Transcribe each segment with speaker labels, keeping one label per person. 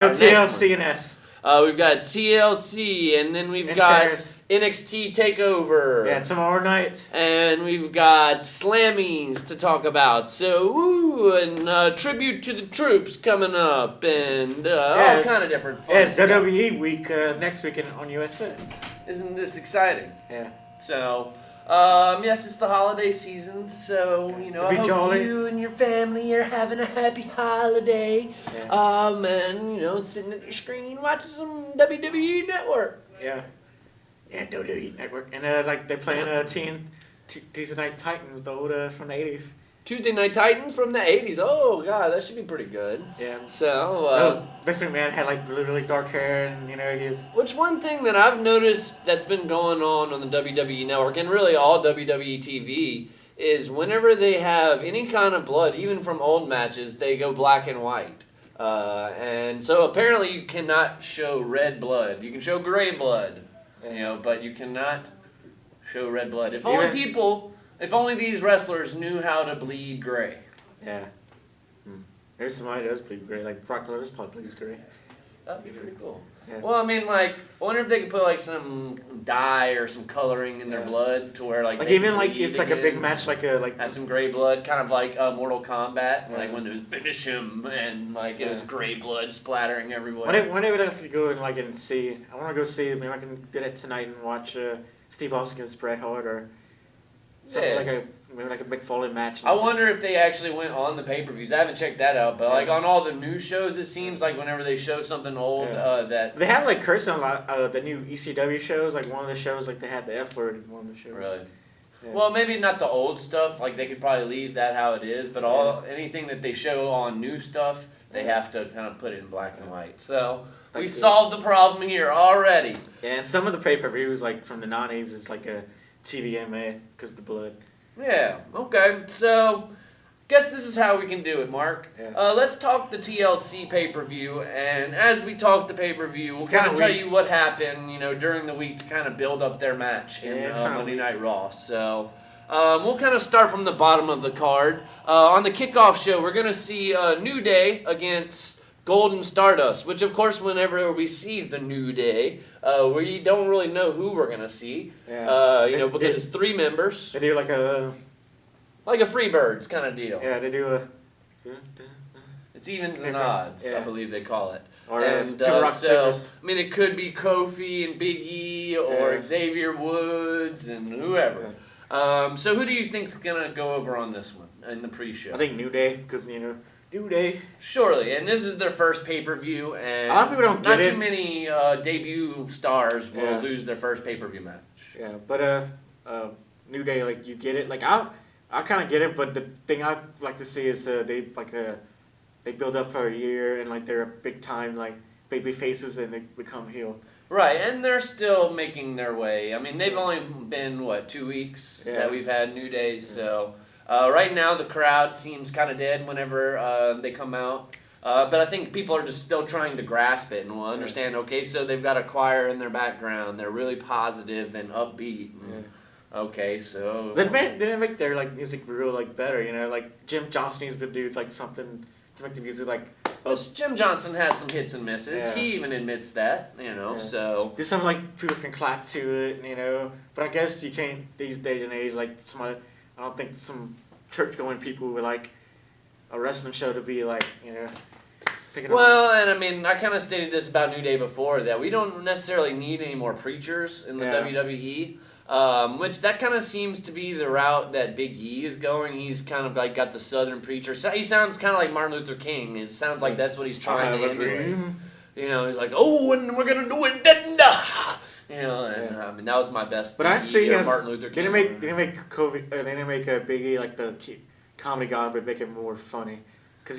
Speaker 1: TLC and S.
Speaker 2: We've got TLC, and then we've got
Speaker 1: chairs.
Speaker 2: NXT TakeOver.
Speaker 1: Yeah, tomorrow night.
Speaker 2: And we've got Slammies to talk about. So, and tribute to the troops coming up, and all kind of different fun
Speaker 1: it's
Speaker 2: stuff.
Speaker 1: WWE week next weekend on USA.
Speaker 2: Isn't this exciting?
Speaker 1: Yeah.
Speaker 2: So, yes, it's the holiday season, so, I hope
Speaker 1: jolly.
Speaker 2: you and your family are having a happy holiday.
Speaker 1: Yeah.
Speaker 2: And, sitting at your screen watching some WWE Network.
Speaker 1: Yeah. Yeah, WWE Network. And, they're playing Tuesday Night Titans, the old, from the 80s.
Speaker 2: Tuesday Night Titans from the 80s. Oh, God, that should be pretty good.
Speaker 1: Yeah.
Speaker 2: So,
Speaker 1: Vince McMahon had, really, really dark hair, and, he was...
Speaker 2: Which one thing that I've noticed that's been going on the WWE Network, and really all WWE TV, is whenever they have any kind of blood, even from old matches, they go black and white. And so apparently you cannot show red blood. You can show gray blood, but you cannot show red blood. If only these wrestlers knew how to bleed gray.
Speaker 1: Yeah. There's somebody that does bleed gray, like Brock Lesnar probably bleeds gray.
Speaker 2: That'd be pretty cool.
Speaker 1: Yeah.
Speaker 2: Well, I wonder if they could put some dye or some coloring in their blood to where they
Speaker 1: even
Speaker 2: bleed
Speaker 1: it's like a big
Speaker 2: again.
Speaker 1: match,
Speaker 2: Have some gray blood, kind of like Mortal Kombat,
Speaker 1: Yeah.
Speaker 2: when it was finish him and it was gray blood splattering everywhere.
Speaker 1: When they would have to go and see, I want to go see, maybe I can do that tonight and watch Steve Austin against Bret Hart or something like a Mick Foley match.
Speaker 2: I wonder if they actually went on the pay-per-views. I haven't checked that out, but on all the news shows, it seems like whenever they show something old, that
Speaker 1: they have cursing on the new ECW shows. Like one of the shows, they had the F word in one of the shows.
Speaker 2: really.
Speaker 1: Yeah.
Speaker 2: Well, maybe not the old stuff. They could probably leave that how it is, but anything that they show on new stuff, they have to kind of put it in black and white. So we solved the problem here already.
Speaker 1: Yeah, and some of the pay-per-views from the 90s is a TVMA because of the blood.
Speaker 2: Yeah, okay. So, guess this is how we can do it, Mark.
Speaker 1: Yeah.
Speaker 2: Let's talk the TLC pay-per-view, and as we talk the pay-per-view, we'll kind of tell you what happened, during the week to kind of build up their match in Monday Night Raw. So, we'll kind of start from the bottom of the card. On the kickoff show, we're going to see New Day against Golden Stardust, which, of course, whenever we see the New Day, we don't really know who we're going to see, because it's 3 members.
Speaker 1: They do like a
Speaker 2: Freebirds kind of deal.
Speaker 1: Yeah, they do a...
Speaker 2: It's evens and odds, I believe they call it.
Speaker 1: Or
Speaker 2: rock, scissors. It could be Kofi and Big E or Xavier Woods and whoever.
Speaker 1: Yeah.
Speaker 2: So who do you think's going to go over on this one in the pre-show?
Speaker 1: I think New Day, because, New Day.
Speaker 2: Surely, and this is their first pay-per-view, and
Speaker 1: a lot of people don't get
Speaker 2: not too many debut stars will lose their first pay-per-view match.
Speaker 1: Yeah, but New Day, you get it. I kind of get it, but the thing I like to see is they build up for a year and they're a big time baby faces and they become heel.
Speaker 2: Right, and they're still making their way. They've only been 2 weeks that we've had New Day, so. Right now, the crowd seems kind of dead whenever they come out. But I think people are just still trying to grasp it and will understand, okay, so they've got a choir in their background. They're really positive and upbeat. Okay, so...
Speaker 1: They didn't make their music real better, Jim Johnson needs to do something to make the music
Speaker 2: Jim Johnson has some hits and misses. Yeah. He even admits that, so...
Speaker 1: There's something people can clap to it, But I guess you can't, these days and age, somebody... I don't think some church-going people would like a wrestling show to be picking
Speaker 2: well, and I kind of stated this about New Day before, that we don't necessarily need any more preachers in the WWE, which that kind of seems to be the route that Big E is going. He's kind of got the Southern preacher. He sounds kind of like Martin Luther King. It sounds like that's what he's trying to emulate. He's like, oh, and we're going to do it. And that was my best.
Speaker 1: But I see
Speaker 2: Martin Luther King.
Speaker 1: They didn't make Kobe. They didn't make Biggie the comedy guy, but make him more funny. Because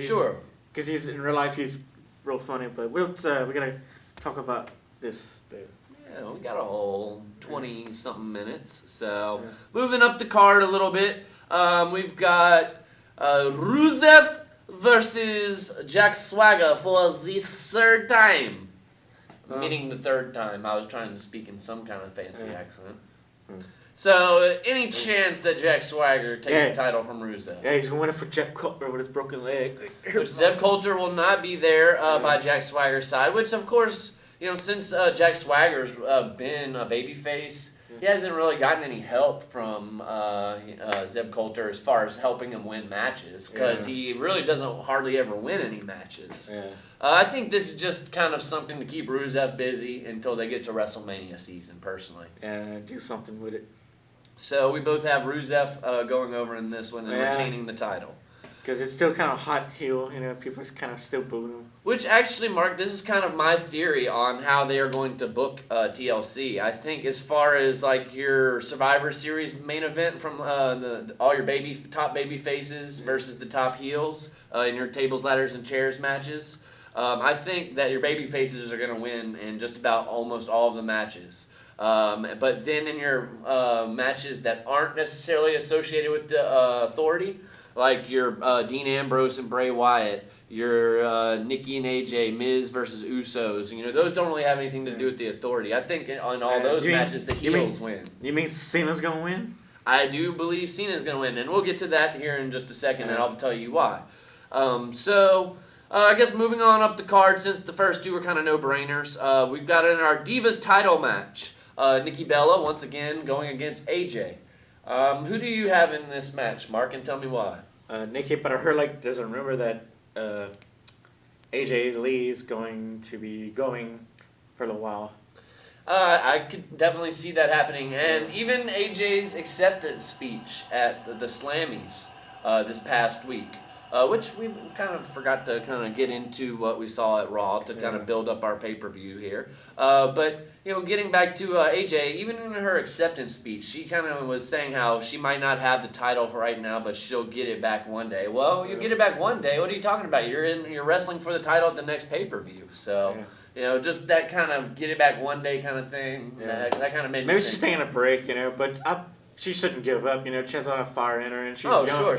Speaker 1: he's in real life he's real funny. But we're gonna talk about this there.
Speaker 2: Yeah, we got a whole 20-something minutes. So moving up the card a little bit, we've got Rusev versus Jack Swagger for the 3rd time. Meaning the 3rd time. I was trying to speak in some kind of fancy accent. So, any chance that Jack Swagger takes the title from Rusev?
Speaker 1: Yeah, he's going to win it for Jeff Cutler with his broken leg.
Speaker 2: Which Zeb Coulter will not be there by Jack Swagger's side, which, of course, since Jack Swagger's been a babyface, he hasn't really gotten any help from Zeb Coulter as far as helping him win matches, because he really doesn't hardly ever win any matches.
Speaker 1: Yeah.
Speaker 2: I think this is just kind of something to keep Rusev busy until they get to WrestleMania season, personally.
Speaker 1: Yeah, do something with it.
Speaker 2: So we both have Rusev going over in this one and retaining the title.
Speaker 1: Because it's still kind of hot heel, people kind of still booing him.
Speaker 2: Which actually, Mark, this is kind of my theory on how they are going to book TLC. I think as far as like your Survivor Series main event from all your top baby faces versus the top heels in your tables, ladders, and chairs matches, I think that your baby faces are going to win in just about almost all of the matches. But then in your matches that aren't necessarily associated with the Authority, like your Dean Ambrose and Bray Wyatt, your Nikki and AJ, Miz versus Usos, those don't really have anything to do with the Authority. I think on all those matches, the heels win.
Speaker 1: You mean Cena's going to win?
Speaker 2: I do believe Cena's going to win, and we'll get to that here in just a second, and I'll tell you why. I guess moving on up the card, since the first two were kind of no-brainers, we've got in our Divas title match. Nikki Bella, once again, going against AJ. Who do you have in this match, Mark, and tell me why?
Speaker 1: Nikki, but I heard there's a rumor that AJ Lee is going to be going for a little while.
Speaker 2: I could definitely see that happening, and even AJ's acceptance speech at the Slammies this past week, which we've kind of forgot to kind of get into what we saw at Raw to kind of build up our pay-per-view here. But getting back to AJ, even in her acceptance speech, she kind of was saying how she might not have the title for right now, but she'll get it back one day. Well, you get it back one day. What are you talking about? You're wrestling for the title at the next pay-per-view. So, just that kind of get it back one day kind of thing. Yeah. That kind of made me
Speaker 1: maybe
Speaker 2: think.
Speaker 1: She's taking a break, but she shouldn't give up. She has a lot of fire in her, and she's young.
Speaker 2: Sure.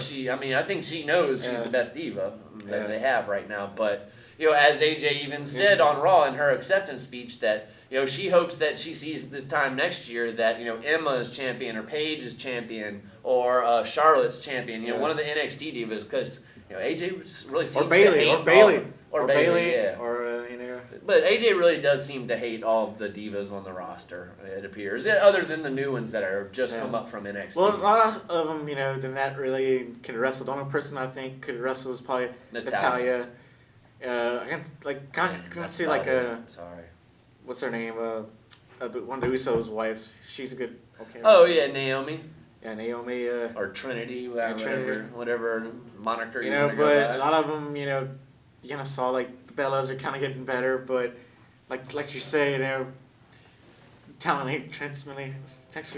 Speaker 2: I think she knows she's the best diva that they have right now. But as AJ even said on Raw in her acceptance speech, that she hopes that she sees this time next year that Emma is champion, or Paige is champion, or Charlotte's champion. One of the NXT divas, because AJ really seems to hate Bayley. But AJ really does seem to hate all of the divas on the roster, it appears, other than the new ones that are just come up from NXT.
Speaker 1: Well, a lot of them, they're not really can wrestle. The only person I think could wrestle is probably Natalya. I can see
Speaker 2: sorry.
Speaker 1: What's her name? One of the Usos' wives. She's a good. Okay.
Speaker 2: Oh yeah, Naomi.
Speaker 1: Yeah, Naomi.
Speaker 2: Or Trinity, whatever moniker you
Speaker 1: want to go by. A lot of them, you kind of saw the Bellas are kind of getting better, but like you say, talent ain't sexually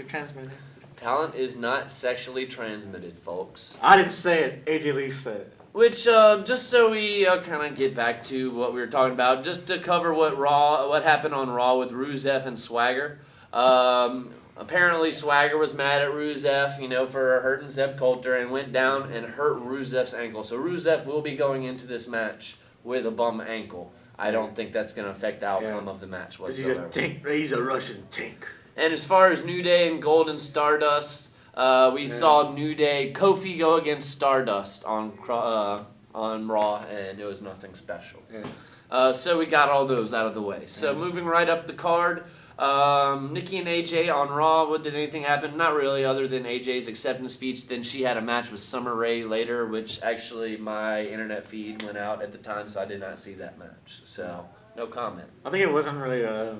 Speaker 1: transmitted.
Speaker 2: Talent is not sexually transmitted, folks.
Speaker 1: I didn't say it. AJ Lee said it.
Speaker 2: Which, just so we kind of get back to what we were talking about, just to cover what happened on Raw with Rusev and Swagger. Apparently, Swagger was mad at Rusev, for hurting Zeb Coulter, and went down and hurt Rusev's ankle. So Rusev will be going into this match with a bum ankle. I don't think that's going to affect the outcome of the match whatsoever.
Speaker 1: He's a Russian tank.
Speaker 2: And as far as New Day and Golden Stardust, we saw New Day, Kofi go against Stardust on Raw, and it was nothing special. So we got all those out of the way. So moving right up the card, Nikki and AJ on Raw. Did anything happen? Not really, other than AJ's acceptance speech. Then she had a match with Summer Rae later, which actually my internet feed went out at the time, so I did not see that match. So no comment.
Speaker 1: I think it wasn't really. I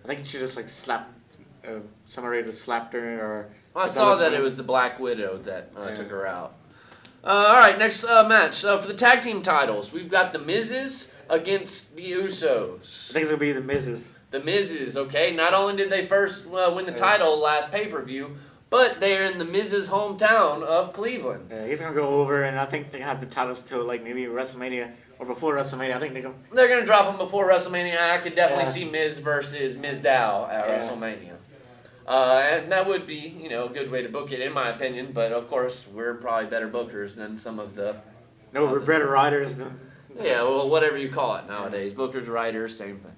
Speaker 1: think she just slapped. Summer Rae just slapped her, or.
Speaker 2: Well, I saw that it was the Black Widow that took her out. All right, next match. So for the tag team titles, we've got the Miz's against the Usos.
Speaker 1: I think it's going to be the Miz's.
Speaker 2: The Miz's, okay. Not only did they first win the title last pay-per-view, but they're in the Miz's hometown of Cleveland.
Speaker 1: Yeah, he's going to go over, and I think they have the titles till maybe WrestleMania or before WrestleMania. I think
Speaker 2: they're going to drop them before WrestleMania. I could definitely see Miz versus Mizdow at WrestleMania. And that would be, a good way to book it, in my opinion. But, of course, we're probably better bookers than some of the...
Speaker 1: No, we're better writers than...
Speaker 2: Yeah, well, whatever you call it nowadays. Bookers, writers, same thing.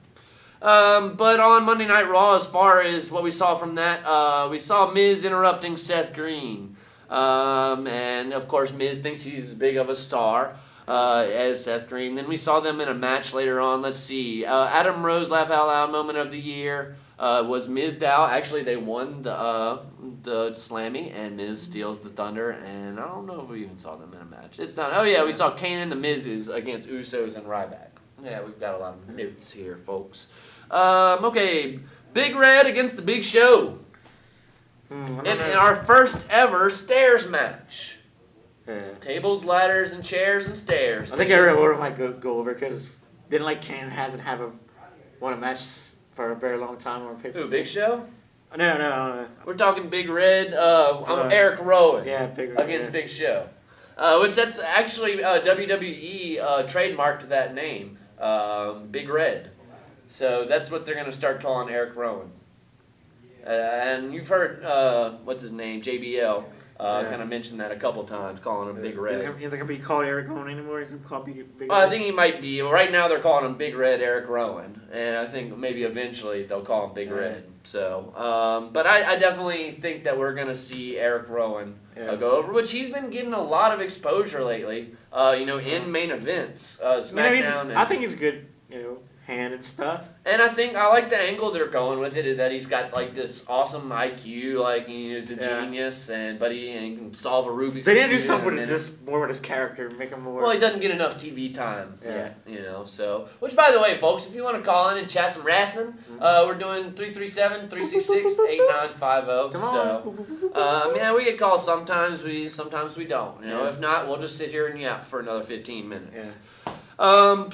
Speaker 2: But on Monday Night Raw, as far as what we saw from that, we saw Miz interrupting Seth Green. And, of course, Miz thinks he's as big of a star as Seth Green. Then we saw them in a match later on. Let's see. Adam Rose Laugh Out Loud Moment of the Year was Miz Dow. Actually, they won the Slammy, and Miz steals the Thunder. And I don't know if we even saw them in a match. It's not. Oh, yeah, we saw Kane and the Miz's against Usos and Ryback. Yeah, we've got a lot of notes here, folks. Okay, Big Red against the Big Show. In our first ever stairs match.
Speaker 1: Yeah.
Speaker 2: Tables, ladders, and chairs and stairs.
Speaker 1: I think everyone might go over because didn't like Kane hasn't won a match for a very long time on paper.
Speaker 2: Who, Big Show?
Speaker 1: No.
Speaker 2: We're talking Big Red. Eric Rowan.
Speaker 1: Yeah, Big Red
Speaker 2: against Big Show. Which that's actually WWE trademarked that name, Big Red. So that's what they're gonna start calling Eric Rowan. And you've heard what's his name, JBL. Kind of mentioned that a couple times, calling him Big Red.
Speaker 1: He's not gonna be called Eric Rowan anymore. He's gonna call Big Red.
Speaker 2: I think he might be. Right now, they're calling him Big Red Eric Rowan, and I think maybe eventually they'll call him Big Red. So, but I definitely think that we're gonna see Eric Rowan go over, which he's been getting a lot of exposure lately. In main events, SmackDown.
Speaker 1: I think he's good. Hand and stuff.
Speaker 2: And I like the angle they're going with it, that he's got like this awesome IQ, like he's a genius, but he can solve a Rubik's Cube.
Speaker 1: They didn't do something more with his character, make him more.
Speaker 2: Well, he doesn't get enough TV time. Yeah. So, which by the way, folks, if you want to call in and chat some wrestling, we're doing 337-366-8950.
Speaker 1: Come on.
Speaker 2: So, we get calls sometimes we don't. If not, we'll just sit here and yap for another 15 minutes.
Speaker 1: Yeah.
Speaker 2: And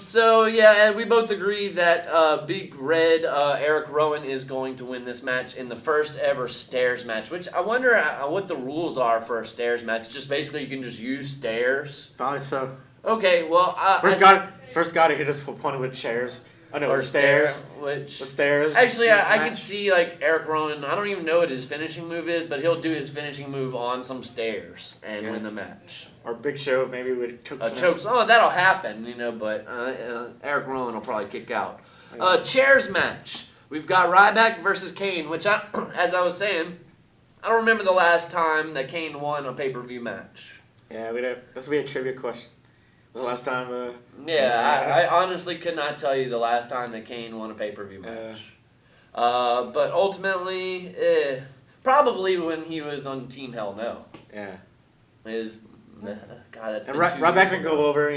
Speaker 2: we both agree that Big Red Eric Rowan is going to win this match in the first ever stairs match, which I wonder what the rules are for a stairs match. Just basically you can just use stairs.
Speaker 1: Probably so.
Speaker 2: Okay, well...
Speaker 1: First got to hit us opponent with chairs. I know, stairs. The stairs.
Speaker 2: Actually, I could see, like, Eric Rowan, I don't even know what his finishing move is, but he'll do his finishing move on some stairs and win the match.
Speaker 1: Or Big Show maybe would choke.
Speaker 2: That'll happen, but Eric Rowan will probably kick out. Chairs match. We've got Ryback versus Kane, which, as I was saying, I don't remember the last time that Kane won a pay-per-view match.
Speaker 1: Yeah, that's be a trivia question. Was the last time?
Speaker 2: I honestly could not tell you the last time that Kane won a pay-per-view match. But ultimately, probably when he was on Team Hell No.
Speaker 1: Yeah.
Speaker 2: God, that's.
Speaker 1: And Ryback's gonna go over,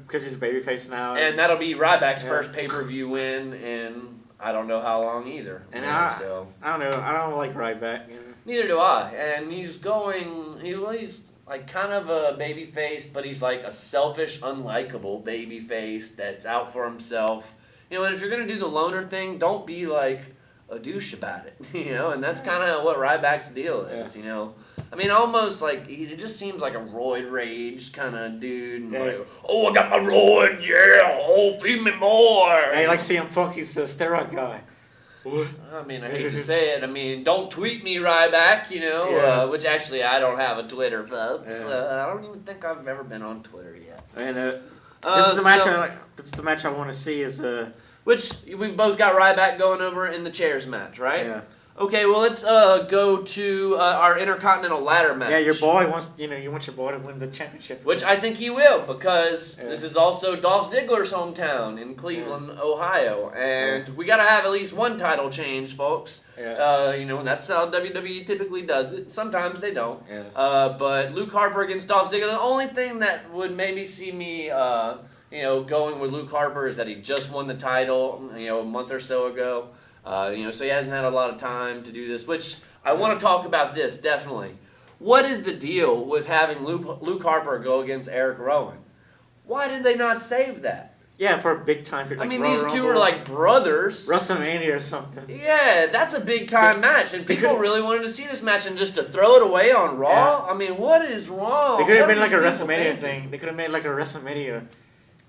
Speaker 1: because he's a babyface now.
Speaker 2: And that'll be Ryback's first pay-per-view win in I don't know how long either.
Speaker 1: And I don't know. I don't like Ryback.
Speaker 2: Neither do I. And he's like kind of a baby face, but he's like a selfish, unlikable baby face that's out for himself. And if you're gonna do the loner thing, don't be like a douche about it. And that's kind of what Ryback's deal is. Almost like he just seems like a roid rage kind of dude. And like, I got my roids, feed me more.
Speaker 1: Hey, like CM Punk, he's a steroid guy. What?
Speaker 2: I hate to say it. Don't tweet me, Ryback, which actually I don't have a Twitter, folks. I don't even think I've ever been on Twitter yet.
Speaker 1: And this is the match This is the match I want to see is
Speaker 2: which we've both got Ryback going over in the chairs match, right?
Speaker 1: Yeah.
Speaker 2: Okay, well let's go to our Intercontinental Ladder match.
Speaker 1: Yeah, your boy wants you want your boy to win the championship.
Speaker 2: Which I think he will, because this is also Dolph Ziggler's hometown in Cleveland, Ohio, and we gotta have at least one title change, folks.
Speaker 1: Yeah.
Speaker 2: That's how WWE typically does it. Sometimes they don't.
Speaker 1: Yeah.
Speaker 2: But Luke Harper against Dolph Ziggler, the only thing that would maybe see me going with Luke Harper is that he just won the title, a month or so ago. So he hasn't had a lot of time to do this, which I want to talk about this, definitely. What is the deal with having Luke Harper go against Eric Rowan? Why did they not save that?
Speaker 1: Yeah, for a big time period.
Speaker 2: These two are like brothers.
Speaker 1: WrestleMania or something.
Speaker 2: Yeah, that's a big time match, and people really wanted to see this match, and just to throw it away on Raw?
Speaker 1: Yeah.
Speaker 2: What is wrong?
Speaker 1: They could have been like a WrestleMania thing. They could have made like a WrestleMania.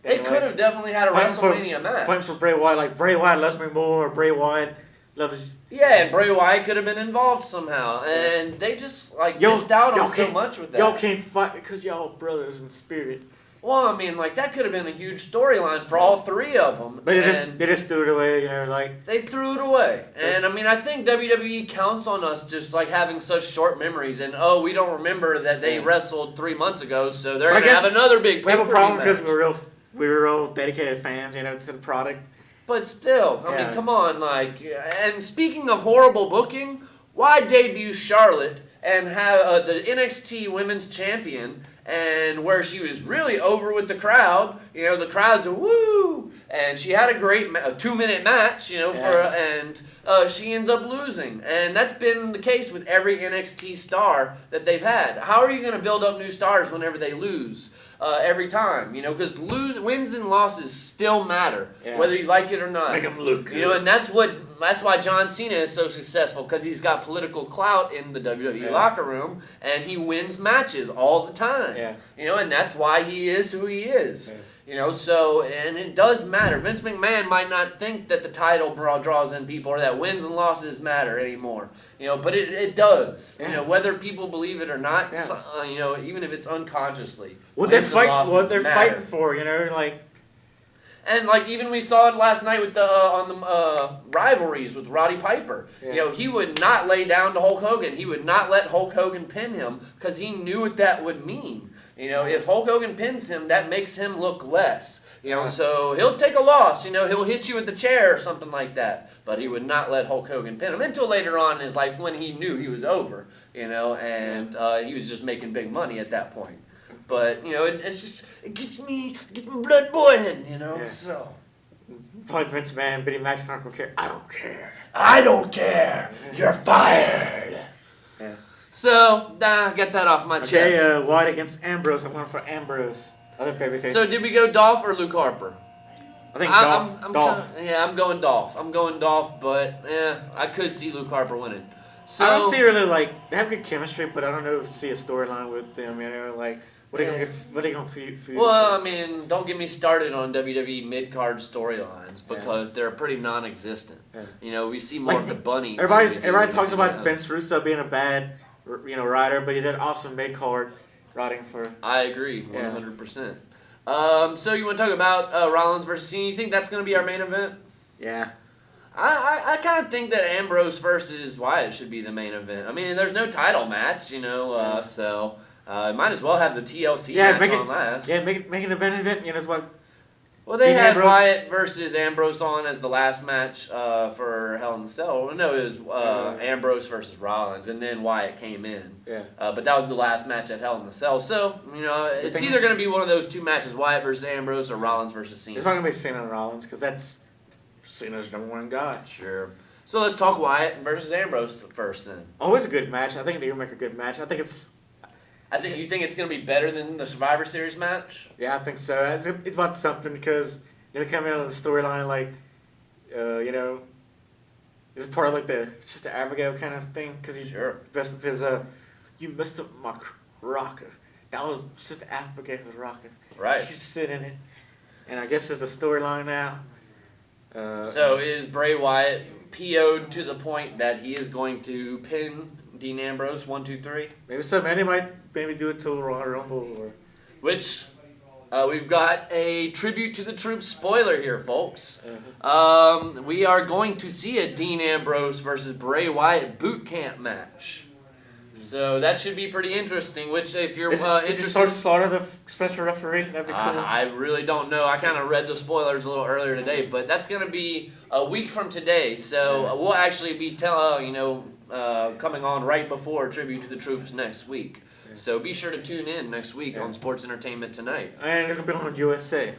Speaker 2: They could have definitely had a WrestleMania match.
Speaker 1: Fighting for Bray Wyatt, like Bray Wyatt loves me more, or Bray Wyatt loves...
Speaker 2: Yeah, and Bray Wyatt could have been involved somehow, and they just missed out on so much with that.
Speaker 1: Y'all can't fight because y'all brothers in spirit.
Speaker 2: Well, I mean, like, that could have been a huge storyline for all three of them.
Speaker 1: But they just threw it away, you know, like...
Speaker 2: They threw it away. And, I mean, I think WWE counts on us just, like, having such short memories. And, we don't remember that they wrestled 3 months ago, so they're going to have another big
Speaker 1: We have a problem
Speaker 2: match.
Speaker 1: because we're real dedicated fans, you know, to the product.
Speaker 2: But still, I mean, come on, like... And speaking of horrible booking, why debut Charlotte and have the NXT Women's Champion... And where she was really over with the crowd, you know, the crowds are woo, and she had a great 2-minute match, you know, and she ends up losing, and that's been the case with every NXT star that they've had. How are you going to build up new stars whenever they lose every time? You know, because wins and losses still matter, whether you like it or not.
Speaker 1: Make them look good.
Speaker 2: You know, and that's why John Cena is so successful, because he's got political clout in the WWE locker room, and he wins matches all the time.
Speaker 1: Yeah.
Speaker 2: You know, and that's why he is who he is. Yeah. You know, so, and it does matter. Vince McMahon might not think that the title draws in people or that wins and losses matter anymore. You know, but it does. Yeah. You know, whether people believe it or not, you know, even if it's unconsciously.
Speaker 1: What they're fighting for, you know, like...
Speaker 2: And like even we saw it last night with the on the rivalries with Roddy Piper. Yeah. You know, he would not lay down to Hulk Hogan. He would not let Hulk Hogan pin him because he knew what that would mean. You know, if Hulk Hogan pins him, that makes him look less. You know, so he'll take a loss. You know, he'll hit you with the chair or something like that. But he would not let Hulk Hogan pin him until later on in his life when he knew he was over. You know, and he was just making big money at that point. But, you know, it gets me blood boiling, you know, so.
Speaker 1: Probably Vince McMahon, Vinnie Max, I don't care. I don't care.
Speaker 2: I don't care. You're fired.
Speaker 1: Yeah.
Speaker 2: So, get that off my chest.
Speaker 1: Okay, White against Ambrose. I'm going for Ambrose. Other babyface.
Speaker 2: So, did we go Dolph or Luke Harper?
Speaker 1: I think Dolph. Dolph.
Speaker 2: I'm going Dolph. I'm going Dolph, but, I could see Luke Harper winning. So,
Speaker 1: I don't see really, like, they have good chemistry, but I don't know if see a storyline with them, you know, like... What are they going to feed?
Speaker 2: Well, I mean, don't get me started on WWE mid-card storylines because they're pretty non-existent. Yeah. You know, we see more of the bunny.
Speaker 1: Everybody talks about Vince Russo being a bad, you know, writer, but he did awesome mid-card writing for...
Speaker 2: I agree, 100%. So you want to talk about Rollins versus Cena? You think that's going to be our main event?
Speaker 1: Yeah.
Speaker 2: I kind of think that Ambrose versus Wyatt should be the main event. I mean, there's no title match, you know, so... might as well have the TLC match on last.
Speaker 1: Yeah, make an event, you know, it's what...
Speaker 2: Well, they had Wyatt versus Ambrose on as the last match for Hell in a Cell. No, it was Ambrose versus Rollins, and then Wyatt came in.
Speaker 1: Yeah.
Speaker 2: But that was the last match at Hell in a Cell. So, you know, it's either going to be one of those two matches, Wyatt versus Ambrose or Rollins versus Cena.
Speaker 1: It's not going to be Cena and Rollins, because that's Cena's #1 guy.
Speaker 2: Sure. So let's talk Wyatt versus Ambrose first, then.
Speaker 1: Always a good match. I think they're going to make a good match.
Speaker 2: You think it's going to be better than the Survivor Series match?
Speaker 1: Yeah, I think so. It's about something because, you know, coming out of the storyline, like, you know, it's part of like it's just the Abigail kind of thing because he dressed up his, you messed up my rocker. That was just Abigail's rocker.
Speaker 2: Right.
Speaker 1: She's sitting in it. And I guess there's a storyline now.
Speaker 2: So is Bray Wyatt PO'd to the point that he is going to pin Dean Ambrose 1, 2, 3?
Speaker 1: Maybe so. Manny might maybe do it till Royal Rumble or.
Speaker 2: Which we've got a tribute to the troops spoiler here, folks. We are going to see a Dean Ambrose versus Bray Wyatt boot camp match. So that should be pretty interesting. Which, if you're interested,
Speaker 1: is it Slaughter the special referee? That'd be cool.
Speaker 2: I really don't know. I kind of read the spoilers a little earlier today, but that's going to be a week from today. So we'll actually be coming on right before Tribute to the Troops next week. Yeah. So be sure to tune in next week on Sports Entertainment Tonight.
Speaker 1: And it'll be on USA.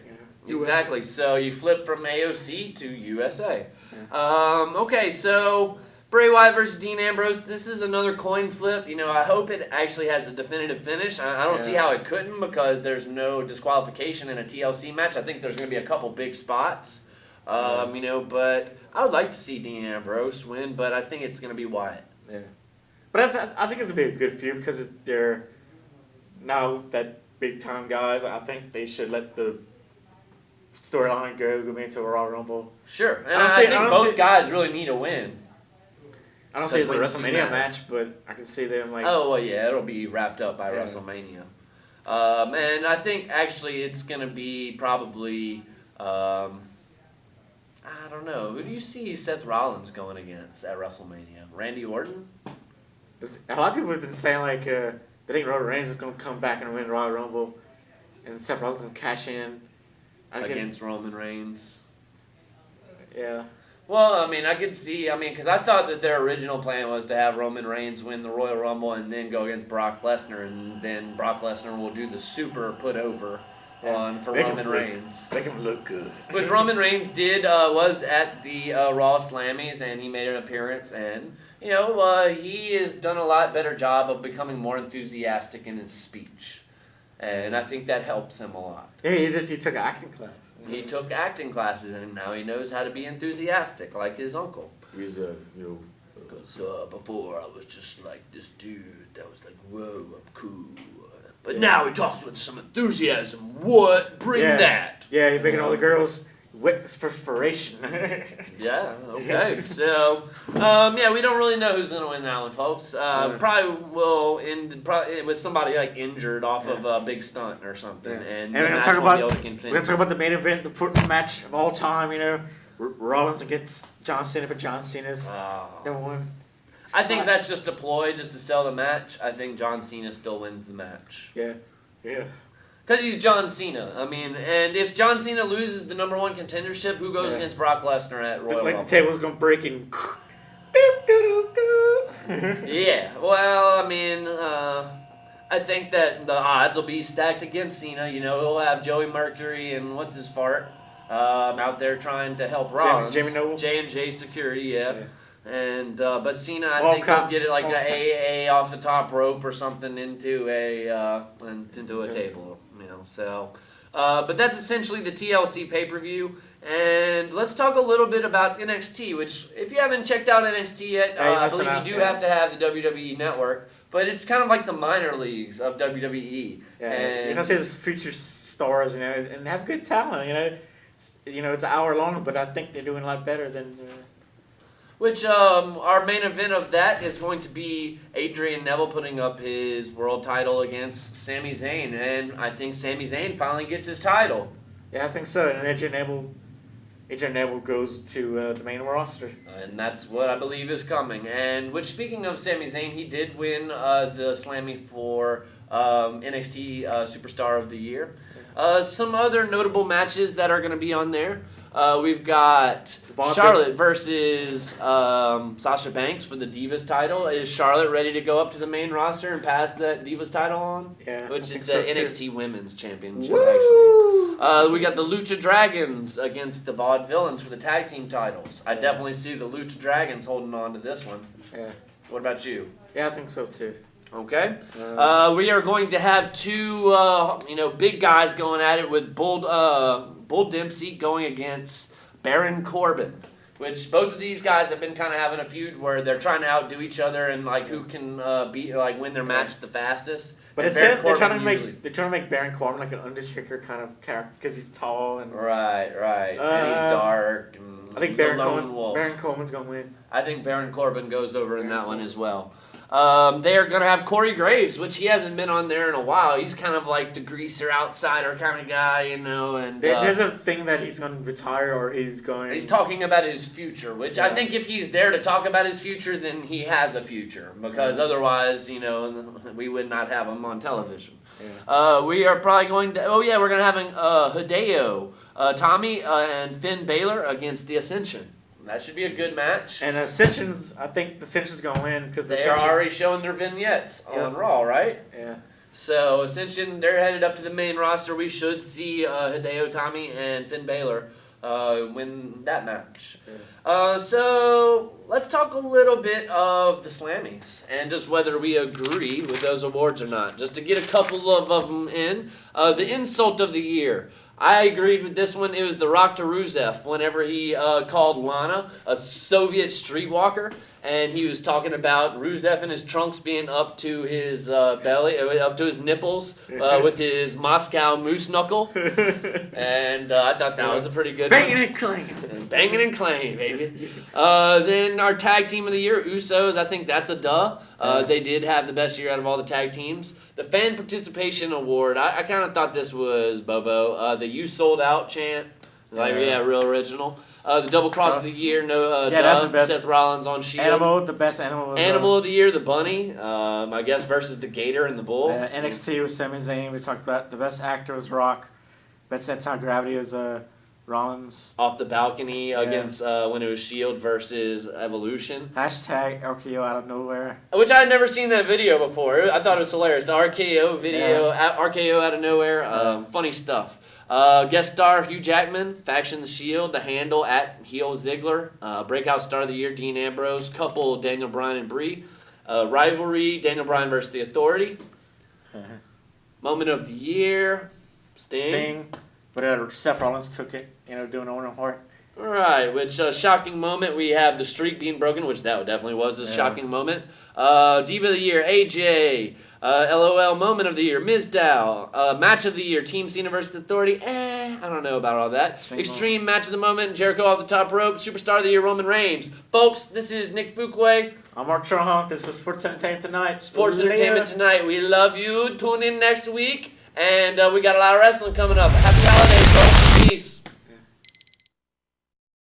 Speaker 2: Exactly. So you flip from AOC to USA. Yeah. Okay, so Bray Wyatt versus Dean Ambrose. This is another coin flip. You know, I hope it actually has a definitive finish. I don't see how it couldn't because there's no disqualification in a TLC match. I think there's going to be a couple big spots. You know, but I would like to see Dean Ambrose win, but I think it's going to be Wyatt.
Speaker 1: Yeah. But I think it's going to be a good feud because they're now that big-time guys. I think they should let the storyline go into a Royal Rumble.
Speaker 2: Sure. And I think both guys really need a win.
Speaker 1: I don't see it as a WrestleMania match, but I can see them like...
Speaker 2: Oh, well, yeah, it'll be wrapped up by WrestleMania. And I think actually it's going to be probably, I don't know. Who do you see Seth Rollins going against at WrestleMania? Randy Orton?
Speaker 1: A lot of people have been saying like they think Roman Reigns is going to come back and win Royal Rumble, and Seth Rollins is going to cash in
Speaker 2: against Roman Reigns.
Speaker 1: Yeah.
Speaker 2: Well, I mean, I could see. I mean, because I thought that their original plan was to have Roman Reigns win the Royal Rumble and then go against Brock Lesnar, and then Brock Lesnar will do the super put over for Roman Reigns.
Speaker 1: Make him look good.
Speaker 2: Which Roman Reigns did was at the Raw Slammies, and he made an appearance, and he has done a lot better job of becoming more enthusiastic in his speech. And I think that helps him a lot.
Speaker 1: Yeah, he did. He took acting class.
Speaker 2: He took acting classes, and now he knows how to be enthusiastic, like his uncle.
Speaker 1: He's
Speaker 2: Because before I was just like this dude that was like, whoa, I'm cool. But now he talks with some enthusiasm. What? Bring that.
Speaker 1: Yeah, he's making all the girls wet with perspiration.
Speaker 2: Yeah, okay. So, we don't really know who's going to win that one, folks. Probably will end with somebody like injured off of a big stunt or something.
Speaker 1: Yeah.
Speaker 2: And
Speaker 1: we're going to talk about the main event, the important match of all time, Rollins against John Cena for John Cena's number one.
Speaker 2: I think that's just a ploy just to sell the match. I think John Cena still wins the match.
Speaker 1: Yeah.
Speaker 2: Because he's John Cena. I mean, and if John Cena loses the number one contendership, who goes against Brock Lesnar at Royal Rumble?
Speaker 1: The table's going to break and...
Speaker 2: Yeah. Well, I mean, I think that the odds will be stacked against Cena. He'll have Joey Mercury and what's his fart out there trying to help Rollins.
Speaker 1: Jamie Noble?
Speaker 2: J&J Security, yeah. And but Cena, I think
Speaker 1: cops.
Speaker 2: he'll get it like a AA off the top rope or something into a table, So, but that's essentially the TLC pay-per-view. And let's talk a little bit about NXT, which if you haven't checked out NXT yet, I believe you do have to have the WWE Network. But it's kind of like the minor leagues of WWE.
Speaker 1: Yeah,
Speaker 2: and
Speaker 1: there's future stars, and have good talent. It's an hour long, but I think they're doing a lot better than.
Speaker 2: Which our main event of that is going to be Adrian Neville putting up his world title against Sami Zayn, and I think Sami Zayn finally gets his title.
Speaker 1: Yeah, I think so. And Adrian Neville goes to the main roster,
Speaker 2: and that's what I believe is coming. And which, speaking of Sami Zayn, he did win the Slammy for NXT Superstar of the Year. Some other notable matches that are going to be on there. We've got Charlotte versus Sasha Banks for the Divas title. Is Charlotte ready to go up to the main roster and pass that Divas title on?
Speaker 1: Yeah.
Speaker 2: Which it's an NXT Women's Championship, actually. We got the Lucha Dragons against the Vaudevillains for the tag team titles. I definitely see the Lucha Dragons holding on to this one.
Speaker 1: Yeah.
Speaker 2: What about you?
Speaker 1: Yeah, I think so too.
Speaker 2: Okay. We are going to have two, big guys going at it with Bull Dempsey going against Baron Corbin, which both of these guys have been kind of having a feud where they're trying to outdo each other and who can win their match the fastest.
Speaker 1: But they're trying to make Baron Corbin like an Undertaker kind of character because he's tall and
Speaker 2: right, and he's dark. And
Speaker 1: I think Baron Corbin's gonna win.
Speaker 2: I think Baron Corbin goes over in that one as well. They are going to have Corey Graves, which he hasn't been on there in a while. He's kind of like the greaser outsider kind of guy, and
Speaker 1: there's a thing that he's going to retire or he's
Speaker 2: talking about his future, which I think if he's there to talk about his future, then he has a future, because otherwise, we would not have him on television. Yeah. We are probably going to, we're going to have Hideo, Tommy, and Finn Balor against the Ascension. That should be a good match.
Speaker 1: And I think the Ascension's going to win because
Speaker 2: they're already showing their vignettes on Raw, right?
Speaker 1: Yeah.
Speaker 2: So Ascension, they're headed up to the main roster. We should see Hideo Tommy and Finn Balor win that match. Yeah. So let's talk a little bit of the Slammies and just whether we agree with those awards or not. Just to get a couple of them in. The insult of the year. I agreed with this one. It was The Rock to Rusev whenever he called Lana a Soviet streetwalker, and he was talking about Rusev and his trunks being up to his belly, up to his nipples, with his Moscow moose knuckle, and I thought that was a pretty good
Speaker 1: Banging and clanging.
Speaker 2: Banging and clanging, baby. Then our tag team of the year, Usos. I think that's a duh. They did have the best year out of all the tag teams. The fan participation award, I kind of thought this was Bobo. The "You Sold Out" chant, real original. The double cross of the year,
Speaker 1: that's the best.
Speaker 2: Seth Rollins on Shield.
Speaker 1: Animal, the best animal. Was,
Speaker 2: Animal of the year, the bunny. I guess versus the gator and the bull.
Speaker 1: NXT was Sami Zayn. We talked about the best actor was Rock. Best anti-gravity was Rollins.
Speaker 2: Off the balcony against when it was Shield versus Evolution.
Speaker 1: Hashtag RKO out of nowhere.
Speaker 2: Which I had never seen that video before. I thought it was hilarious. The RKO video, RKO out of nowhere. Funny stuff. Guest star Hugh Jackman, Faction the Shield, the handle at Heel Ziggler, breakout star of the year Dean Ambrose, couple Daniel Bryan and Brie, rivalry Daniel Bryan versus the Authority, moment of the year Sting,
Speaker 1: but Seth Rollins took it, doing Owen Hart.
Speaker 2: All right, which shocking moment we have the streak being broken, which that definitely was a shocking moment. Diva of the year AJ. LOL moment of the year, Ms. Dow. Match of the year, Team Cena versus Authority. I don't know about all that. Extreme match of the moment, Jericho off the top rope. Superstar of the year, Roman Reigns. Folks, this is Nick Fuquay.
Speaker 1: I'm Mark Trahant. This is Sports Entertainment Tonight.
Speaker 2: Sports Entertainment Tonight. We love you. Tune in next week. And we got a lot of wrestling coming up. Happy holidays, folks. Peace.